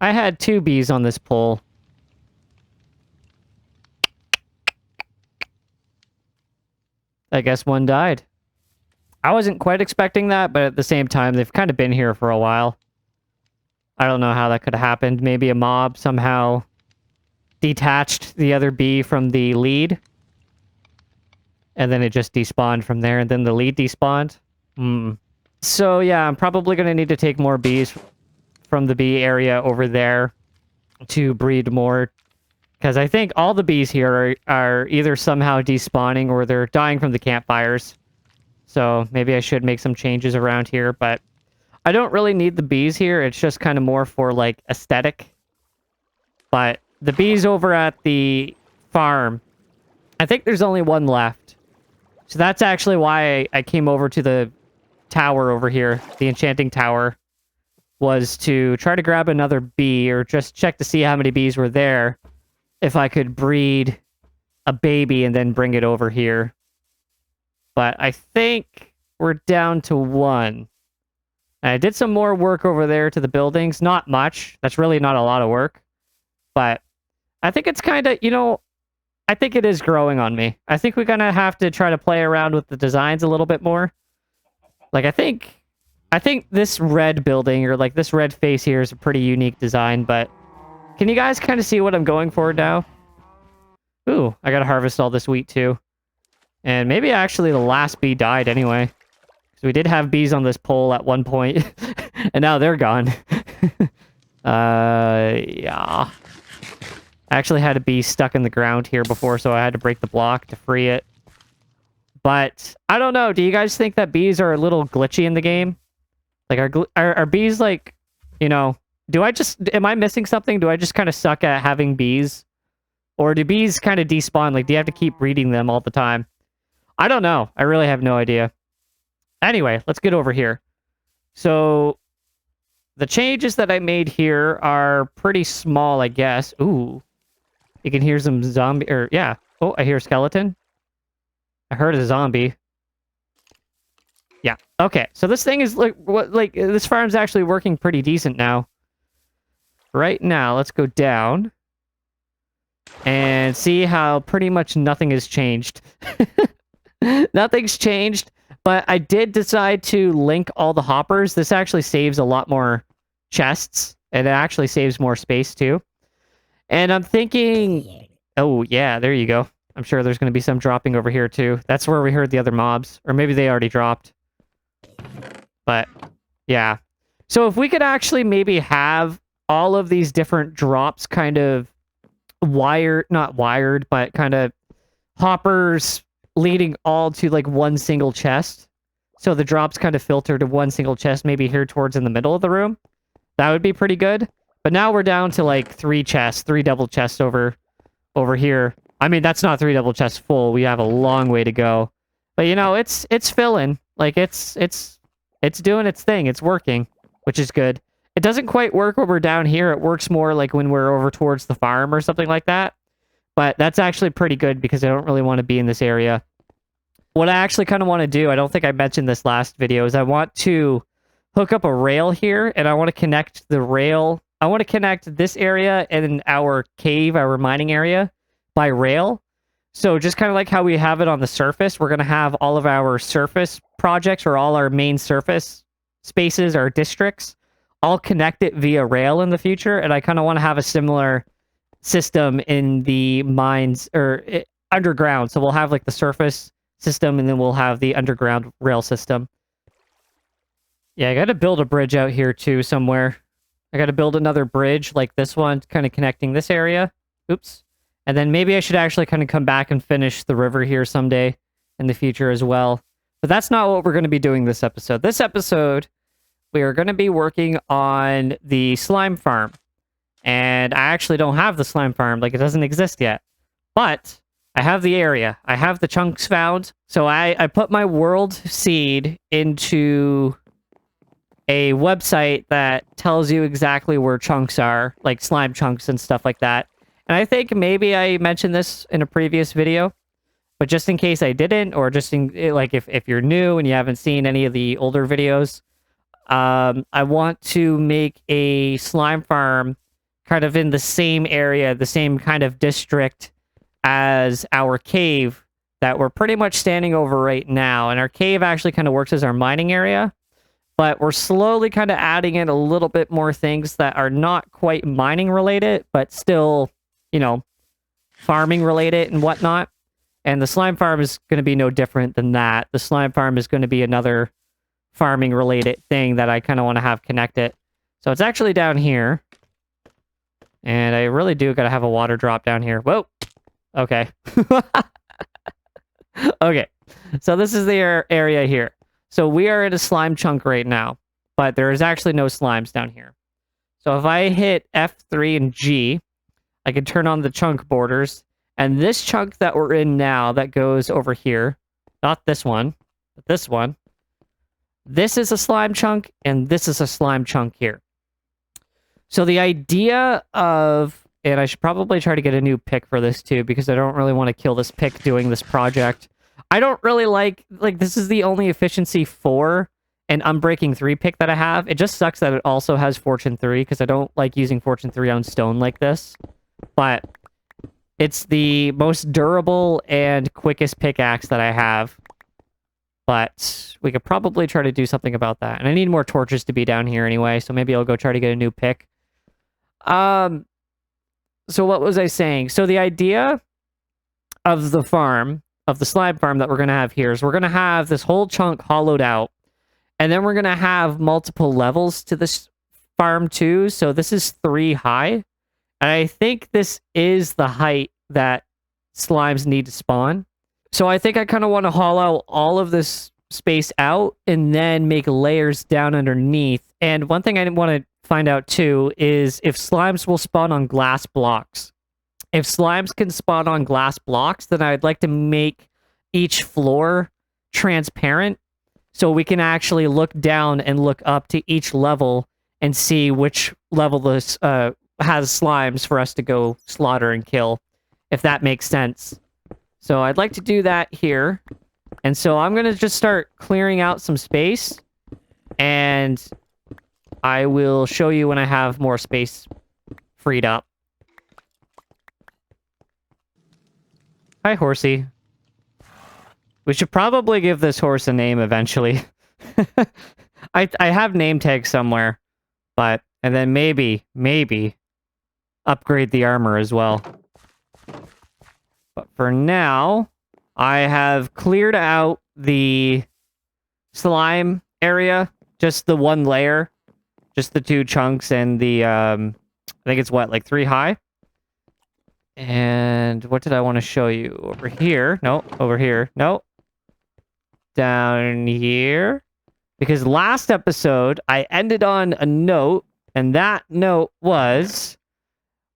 I had 2 bees on this pole. I guess one died. I wasn't quite expecting that, but at the same time, they've kind of been here for a while. I don't know how that could have happened. Maybe a mob somehow detached the other bee from the lead. And then it just despawned from there, and then the lead despawned. So yeah, I'm probably going to need to take more bees from the bee area over there to breed more. Because I think all the bees here are either somehow despawning or they're dying from the campfires. So maybe I should make some changes around here, but I don't really need the bees here. It's just kind of more for, like, aesthetic. But the bees over at the farm, I think there's only one left. So that's actually why I came over to the tower over here, the enchanting tower, was to try to grab another bee or just check to see how many bees were there, if I could breed a baby and then bring it over here. But I think we're down to 1. And I did some more work over there to the buildings. Not much. That's really not a lot of work. But I think it's kind of, you know, I think it is growing on me. I think we're going to have to try to play around with the designs a little bit more. Like, I think this red building, or like this red face here, is a pretty unique design, but can you guys kind of see what I'm going for now? Ooh, I got to harvest all this wheat too. And maybe actually the last bee died anyway. So we did have bees on this pole at one point, and now they're gone. Yeah. I actually had a bee stuck in the ground here before, so I had to break the block to free it. But I don't know. Do you guys think that bees are a little glitchy in the game? Like, are bees, like, you know, am I missing something? Do I just kind of suck at having bees? Or do bees kind of despawn? Like, do you have to keep breeding them all the time? I don't know. I really have no idea. Anyway, let's get over here. So, the changes that I made here are pretty small, I guess. Ooh. You can hear some zombie, or, yeah. Oh, I hear a skeleton. I heard a zombie. Yeah. Okay. So this thing is like this farm's actually working pretty decent now. Right now, let's go down and see how pretty much nothing has changed. Nothing's changed, but I did decide to link all the hoppers. This actually saves a lot more chests, and it actually saves more space too. And I'm thinking, oh yeah, there you go. I'm sure there's going to be some dropping over here too. That's where we heard the other mobs, or maybe they already dropped. But yeah. So if we could actually maybe have all of these different drops kind of not wired, but kind of hoppers leading all to like one single chest. So the drops kind of filter to one single chest, maybe here towards in the middle of the room. That would be pretty good. But now we're down to like 3 chests, 3 double chests over here. I mean, that's not 3 double chests full. We have a long way to go. But you know, it's filling. Like it's doing its thing. It's working, which is good. It doesn't quite work when we're down here. It works more like when we're over towards the farm or something like that. But that's actually pretty good because I don't really want to be in this area. What I actually kind of want to do, I don't think I mentioned this last video, is I want to hook up a rail here, and I want to connect the rail. I want to connect this area and our cave, our mining area, by rail. So just kind of like how we have it on the surface, we're going to have all of our surface projects, or all our main surface spaces, our districts, all connected via rail in the future. And I kind of want to have a similar system in the mines, or underground. So we'll have like the surface system, and then we'll have the underground rail system. Yeah, I got to build a bridge out here too somewhere. I got to build another bridge like this one, kind of connecting this area. Oops. And then maybe I should actually kind of come back and finish the river here someday in the future as well. But that's not what we're going to be doing this episode. This episode, we are going to be working on the slime farm. And I actually don't have the slime farm. Like, it doesn't exist yet. But I have the area. I have the chunks found. So I put my world seed into a website that tells you exactly where chunks are, like slime chunks and stuff like that. And I think maybe I mentioned this in a previous video, but just in case I didn't, or just in, like if you're new and you haven't seen any of the older videos, I want to make a slime farm kind of in the same area, the same kind of district as our cave that we're pretty much standing over right now. And our cave actually kind of works as our mining area, but we're slowly kind of adding in a little bit more things that are not quite mining related, but still, you know, farming related and whatnot. And the slime farm is going to be no different than that. The slime farm is going to be another farming related thing that I kind of want to have connected. So it's actually down here. And I really do got to have a water drop down here. Whoa. Okay. Okay. So this is the area here. So we are in a slime chunk right now, but there is actually no slimes down here. So if I hit F3 and G, I can turn on the chunk borders. And this chunk that we're in now that goes over here, not this one, but this one, this is a slime chunk, and this is a slime chunk here. So the idea of, and I should probably try to get a new pick for this too, because I don't really want to kill this pick doing this project. I don't really like this is the only efficiency 4 and Unbreaking 3 pick that I have. It just sucks that it also has Fortune 3, because I don't like using Fortune 3 on stone like this. But it's the most durable and quickest pickaxe that I have. But we could probably try to do something about that. And I need more torches to be down here anyway, so maybe I'll go try to get a new pick. So what was I saying? So the idea of the farm, of the slime farm that we're going to have here, is we're going to have this whole chunk hollowed out. And then we're going to have multiple levels to this farm too. So this is 3 high. And I think this is the height that slimes need to spawn. So I think I kind of want to hollow all of this space out and then make layers down underneath. And one thing I want to find out too is if slimes will spawn on glass blocks. If slimes can spawn on glass blocks, then I'd like to make each floor transparent so we can actually look down and look up to each level and see which level this has slimes for us to go slaughter and kill, if that makes sense. So I'd like to do that here. And so I'm going to just start clearing out some space, and I will show you when I have more space freed up. Hi, horsey. We should probably give this horse a name eventually. I have name tags somewhere, but, and then maybe upgrade the armor as well. But for now, I have cleared out the slime area, just the one layer, just the 2 chunks and the, I think it's what, like 3 high? And what did I want to show you? Over here. No, over here. No. Down here. Because last episode, I ended on a note, and that note was,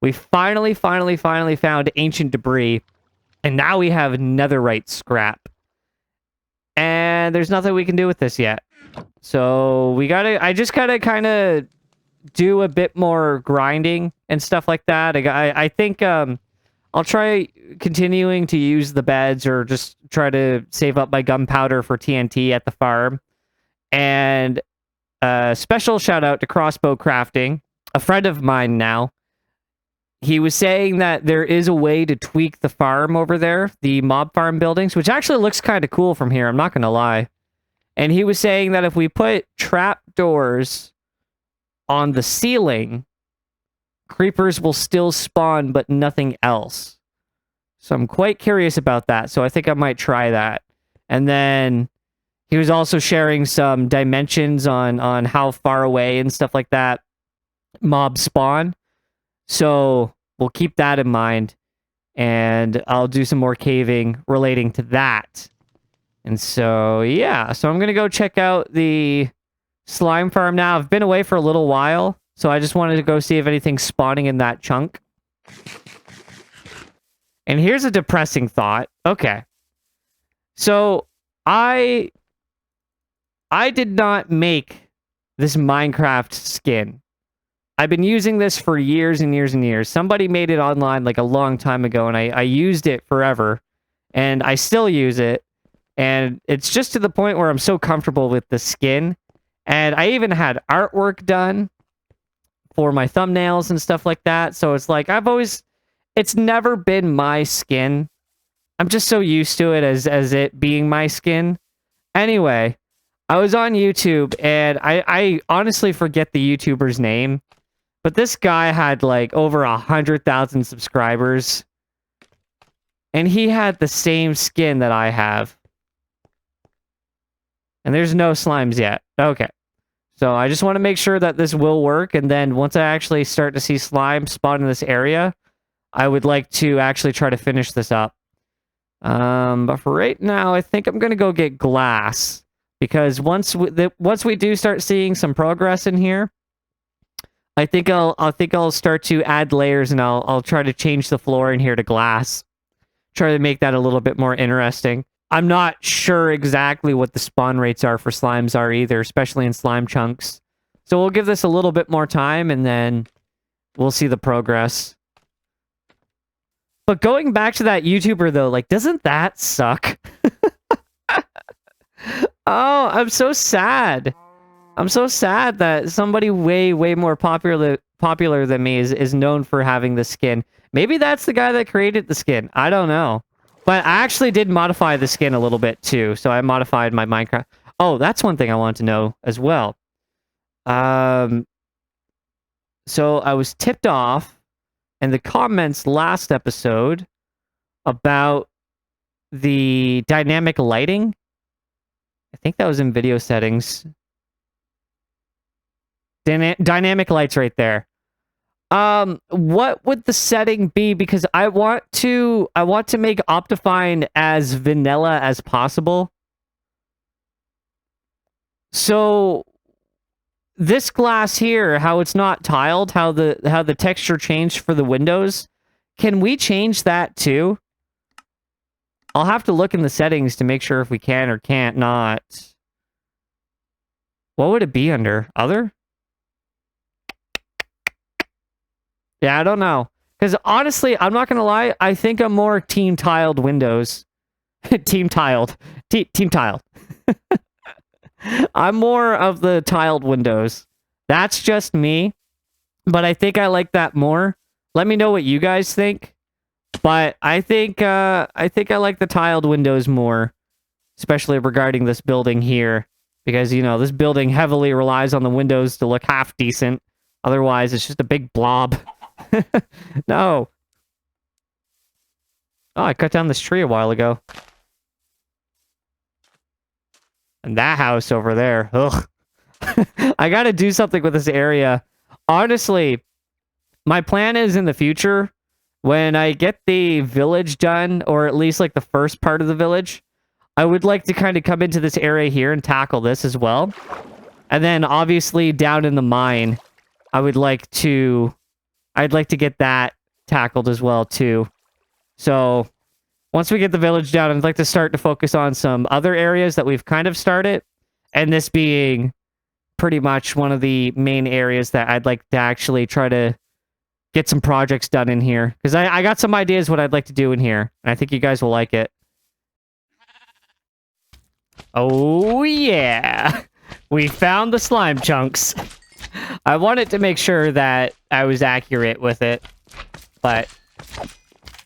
we finally found ancient debris, and now we have netherite scrap. And there's nothing we can do with this yet. So we gotta, I just gotta kind of do a bit more grinding and stuff like that. I think I'll try continuing to use the beds, or just try to save up my gunpowder for TNT at the farm. And special shout out to Crossbow Crafting, a friend of mine now. He was saying that there is a way to tweak the farm over there, the mob farm buildings, which actually looks kind of cool from here, I'm not going to lie. And he was saying that if we put trap doors on the ceiling, creepers will still spawn, but nothing else. So I'm quite curious about that, so I think I might try that. And then he was also sharing some dimensions on how far away and stuff like that mobs spawn. So we'll keep that in mind, and I'll do some more caving relating to that. And so, yeah. So I'm going to go check out the slime farm now. I've been away for a little while, so I just wanted to go see if anything's spawning in that chunk. And here's a depressing thought. Okay. So I did not make this Minecraft skin. I've been using this for years and years and years. Somebody made it online like a long time ago, and I used it forever. And I still use it. And it's just to the point where I'm so comfortable with the skin. And I even had artwork done for my thumbnails and stuff like that. So it's like, it's never been my skin. I'm just so used to it as it being my skin. Anyway, I was on YouTube, and I honestly forget the YouTuber's name, but this guy had like over 100,000 subscribers, and he had the same skin that I have. And there's no slimes yet. Okay. So I just want to make sure that this will work, and then once I actually start to see slime spawn in this area, I would like to actually try to finish this up. But for right now, I think I'm going to go get glass. Because once we do start seeing some progress in here, I think I'll start to add layers, and I'll try to change the floor in here to glass. Try to make that a little bit more interesting. I'm not sure exactly what the spawn rates are for slimes are either, especially in slime chunks. So we'll give this a little bit more time, and then we'll see the progress. But going back to that YouTuber though, like, doesn't that suck? Oh, I'm so sad. I'm so sad that somebody way more popular than me is known for having the skin. Maybe that's the guy that created the skin. I don't know. But I actually did modify the skin a little bit too. So I modified my Minecraft. Oh, that's one thing I wanted to know as well. So I was tipped off in the comments last episode about the dynamic lighting. I think that was in video settings. Dynamic lights right there. What would the setting be? Because I want to make Optifine as vanilla as possible. So this glass here, how it's not tiled, how the texture changed for the windows, can we change that too? I'll have to look in the settings to make sure if we can or can't not. What would it be under? Other? Yeah, I don't know. Because honestly, I'm not going to lie, I think I'm more team tiled windows. Team tiled. Team tiled. I'm more of the tiled windows. That's just me. But I think I like that more. Let me know what you guys think. But I think I like the tiled windows more, especially regarding this building here, because you know this building heavily relies on the windows to look half decent. Otherwise, it's just a big blob. No. Oh, I cut down this tree a while ago. And that house over there. Ugh. I gotta do something with this area. Honestly, my plan is in the future, when I get the village done, or at least like the first part of the village, I would like to kind of come into this area here and tackle this as well. And then obviously down in the mine, I'd like to get that tackled as well too. So once we get the village down, I'd like to start to focus on some other areas that we've kind of started. And this being pretty much one of the main areas that I'd like to actually try to get some projects done in here. Because I got some ideas what I'd like to do in here. And I think you guys will like it. Oh yeah! We found the slime chunks. I wanted to make sure that I was accurate with it. But,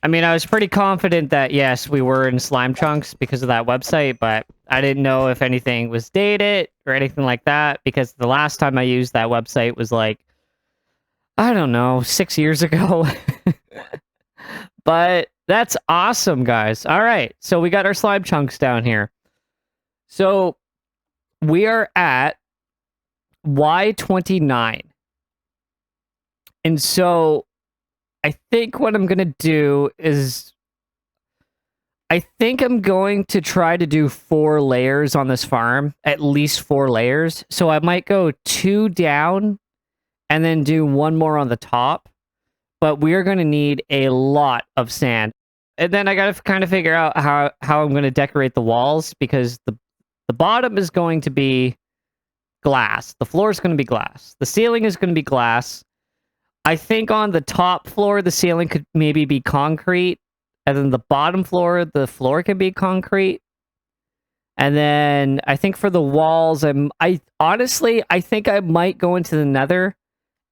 I mean, I was pretty confident that, yes, we were in slime chunks because of that website. But I didn't know if anything was dated or anything like that. Because the last time I used that website was like, I don't know, 6 years ago. But that's awesome, guys. All right, so we got our slime chunks down here. So we are at Y29. And so I think what I'm going to do is I think I'm going to try to do 4 layers on this farm, at least 4 layers. So I might go 2 down and then do 1 more on the top. But we're going to need a lot of sand. And then I got to kind of figure out how I'm going to decorate the walls, because the bottom is going to be glass. The floor is going to be glass. The ceiling is going to be glass. I think on the top floor, the ceiling could maybe be concrete. And then the bottom floor, the floor can be concrete. And then I think for the walls, I honestly think I might go into the nether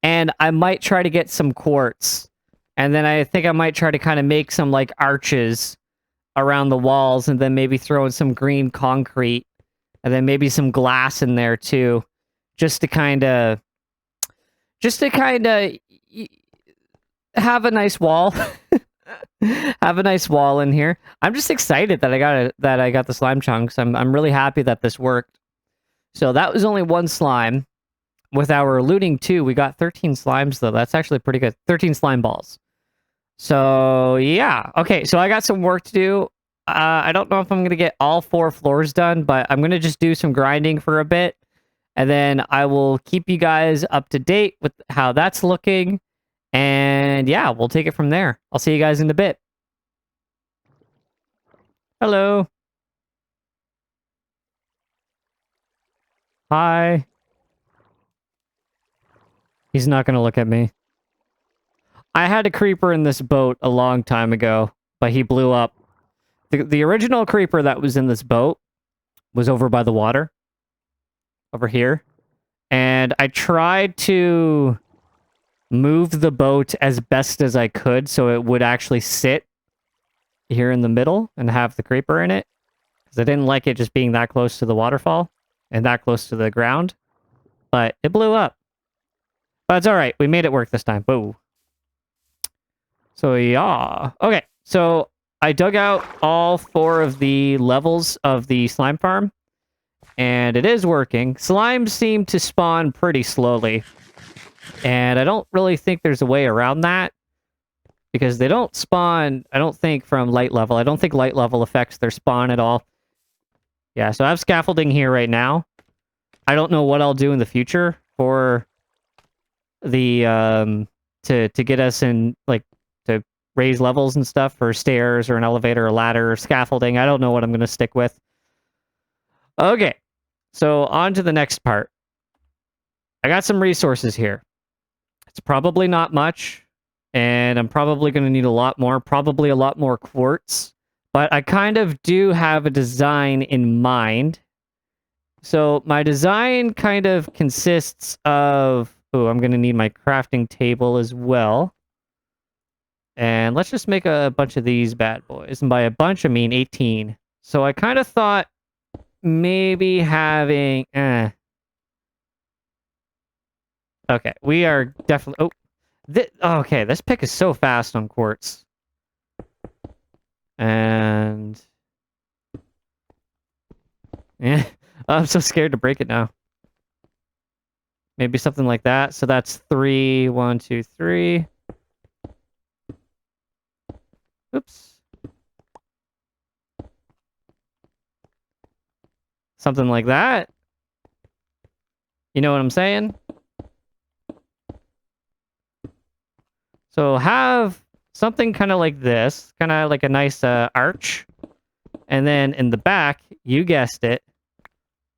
And I might try to get some quartz. And then I think I might try to kind of make some like arches around the walls, and then maybe throw in some green concrete, and then maybe some glass in there too, just to kind of have a nice wall. Have a nice wall in here. I'm just excited that I got the slime chunks. I'm really happy that this worked. So that was only one slime. With our looting 2, we got 13 slimes, though. That's actually pretty good. 13 slime balls. So, yeah. Okay, so I got some work to do. I don't know if I'm going to get all 4 floors done, but I'm going to just do some grinding for a bit. And then I will keep you guys up to date with how that's looking. And, yeah, we'll take it from there. I'll see you guys in a bit. Hello. Hi. He's not going to look at me. I had a creeper in this boat a long time ago, but he blew up. The original creeper that was in this boat was over by the water. Over here. And I tried to move the boat as best as I could so it would actually sit here in the middle and have the creeper in it. Because I didn't like it just being that close to the waterfall and that close to the ground. But it blew up. But it's alright. We made it work this time. Boo. So, yeah. Okay. So, I dug out all 4 of the levels of the slime farm. And it is working. Slimes seem to spawn pretty slowly. And I don't really think there's a way around that. Because they don't spawn, I don't think, from light level. I don't think light level affects their spawn at all. Yeah, so I have scaffolding here right now. I don't know what I'll do in the future for the to get us in, like, to raise levels and stuff for stairs or an elevator or ladder or scaffolding. I don't know what I'm going to stick with. Okay, so on to the next part. I got some resources here. It's probably not much, and I'm probably going to need a lot more, probably a lot more quartz. But I kind of do have a design in mind. So my design kind of consists of... Oh, I'm going to need my crafting table as well. And let's just make a bunch of these bad boys. And by a bunch, I mean 18. So I kind of thought maybe having... Okay, we are definitely... Okay, this pick is so fast on quartz. And... Yeah, I'm so scared to break it now. Maybe something like that. So that's 3, 1, 2, 3. Oops. Something like that. You know what I'm saying? So have something kind of like this. Kind of like a nice arch. And then in the back, you guessed it,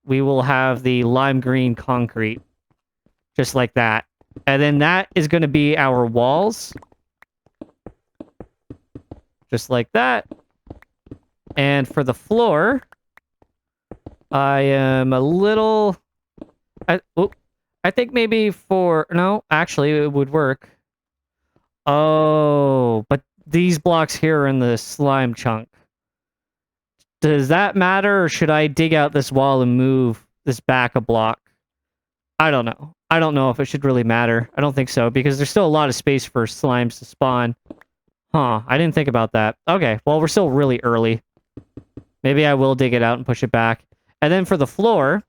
we will have the lime green concrete. Just like that. And then that is going to be our walls. Just like that. And for the floor, I am a little... I think maybe for... No, actually, it would work. Oh, but these blocks here are in the slime chunk. Does that matter, or should I dig out this wall and move this back a block? I don't know. I don't know if it should really matter. I don't think so, because there's still a lot of space for slimes to spawn. Huh, I didn't think about that. Okay, well, we're still really early. Maybe I will dig it out and push it back. And then for the floor,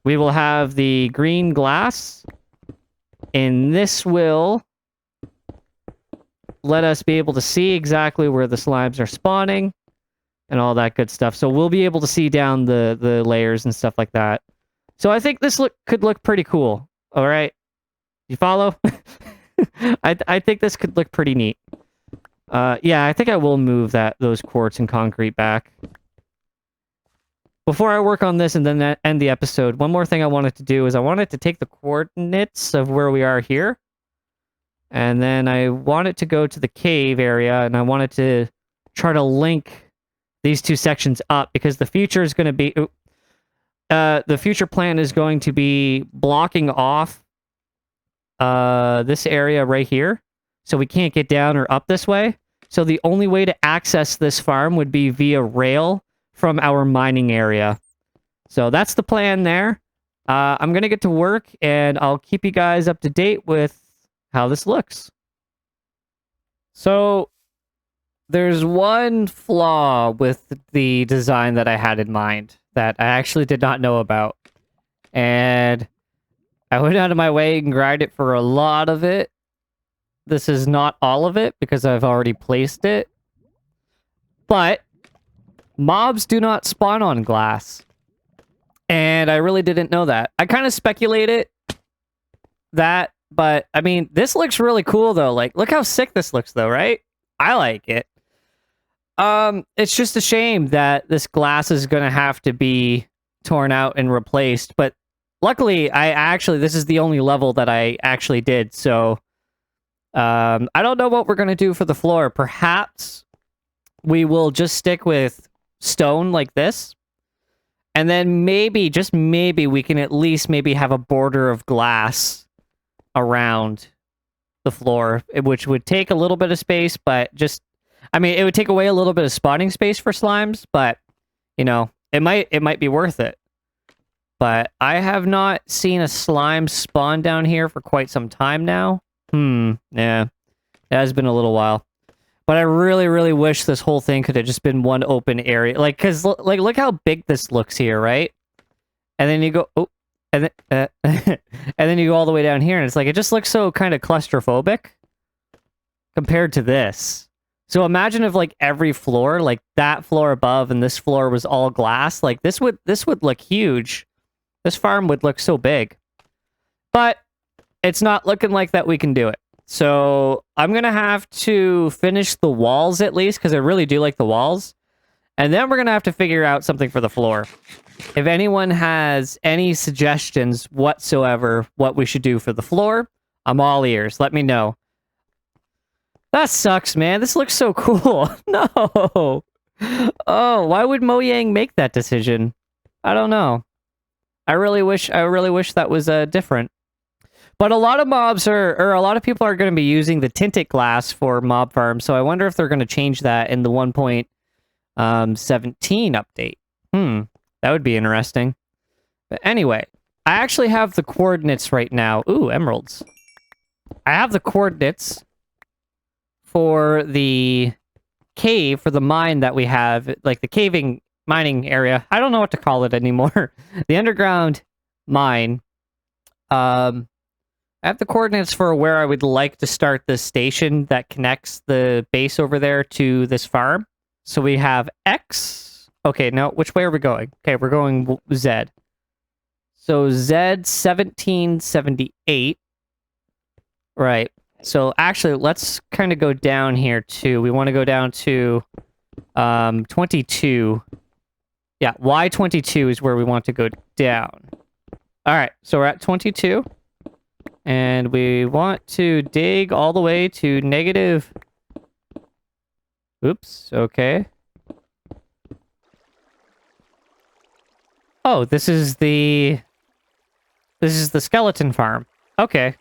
we will have the green glass. And this will let us be able to see exactly where the slimes are spawning and all that good stuff. So we'll be able to see down the layers and stuff like that. So I think this could look pretty cool. All right, you follow? I think this could look pretty neat. Yeah, I think I will move those quartz and concrete back. Before I work on this and then end the episode, one more thing I wanted to do is I wanted to take the coordinates of where we are here. And then I wanted to go to the cave area, and I wanted to try to link these 2 sections up, because the future is going to be... the future plan is going to be blocking off this area right here. So we can't get down or up this way. So the only way to access this farm would be via rail from our mining area. So that's the plan there. I'm going to get to work, and I'll keep you guys up to date with how this looks. So there's one flaw with the design that I had in mind that I actually did not know about. And I went out of my way and grinded for a lot of it. This is not all of it because I've already placed it. But mobs do not spawn on glass. And I really didn't know that. I kind of speculated that, but I mean, this looks really cool though. Like, look how sick this looks though, right? I like it. It's just a shame that this glass is going to have to be torn out and replaced. But luckily, this is the only level that I actually did. So, I don't know what we're going to do for the floor. Perhaps we will just stick with stone like this. And then maybe, just maybe, we can at least maybe have a border of glass around the floor, which would take a little bit of space, but just, I mean, it would take away a little bit of spawning space for slimes, but, you know, it might be worth it. But I have not seen a slime spawn down here for quite some time now. Yeah. It has been a little while. But I really, really wish this whole thing could have just been one open area. Like, because, like, look how big this looks here, right? And then you go, oh, and then, and then you go all the way down here, and it's like, it just looks so kind of claustrophobic compared to this. So imagine if, like, every floor, like, that floor above and this floor was all glass. Like, this would look huge. This farm would look so big. But it's not looking like that we can do it. So I'm going to have to finish the walls at least, because I really do like the walls. And then we're going to have to figure out something for the floor. If anyone has any suggestions whatsoever what we should do for the floor, I'm all ears. Let me know. That sucks, man. This looks so cool. No. Oh, why would Mojang make that decision? I don't know. I really wish that was different. But a lot of mobs or a lot of people are going to be using the tinted glass for mob farms, so I wonder if they're going to change that in the 1.17 update. That would be interesting. But anyway, I actually have the coordinates right now. Ooh, emeralds. I have the coordinates for the cave, for the mine that we have, like the caving mining area. I don't know what to call it anymore. The underground mine. I have the coordinates for where I would like to start the station that connects the base over there to this farm. So we have X. Okay, no, which way are we going? Okay, we're going Z. So Z 1778. Right. So actually, let's kind of go down here too. We want to go down to 22. Yeah, Y22 is where we want to go down. All right, so we're at 22. And we want to dig all the way to negative... Oops, okay. Oh, this is the skeleton farm. Okay.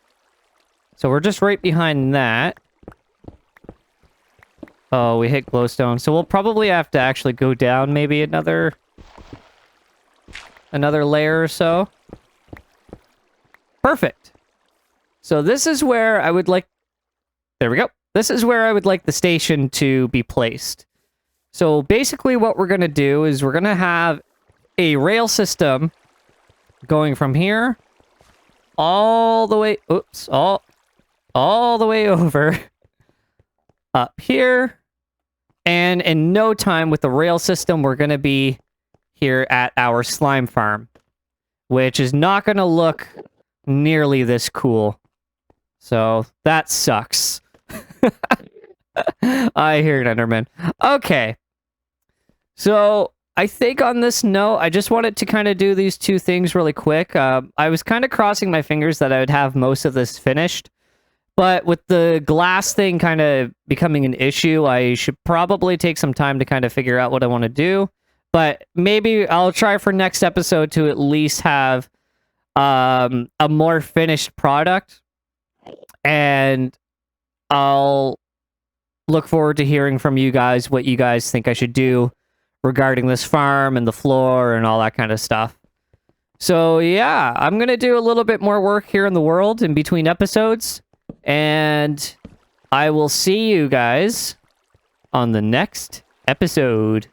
So we're just right behind that. Oh, we hit glowstone. So we'll probably have to actually go down maybe another layer or so. Perfect. So this is where I would like... There we go. This is where I would like the station to be placed. So basically what we're going to do is we're going to have a rail system going from here all the way... Oops. All the way over up here. And in no time with the rail system, we're going to be here at our slime farm, which is not going to look nearly this cool. So that sucks. I hear it, Enderman. Okay. So I think on this note, I just wanted to kind of do these two things really quick. I was kind of crossing my fingers that I would have most of this finished. But with the glass thing kind of becoming an issue, I should probably take some time to kind of figure out what I want to do. But maybe I'll try for next episode to at least have a more finished product. And I'll look forward to hearing from you guys what you guys think I should do regarding this farm and the floor and all that kind of stuff. So yeah, I'm going to do a little bit more work here in the world in between episodes. And I will see you guys on the next episode.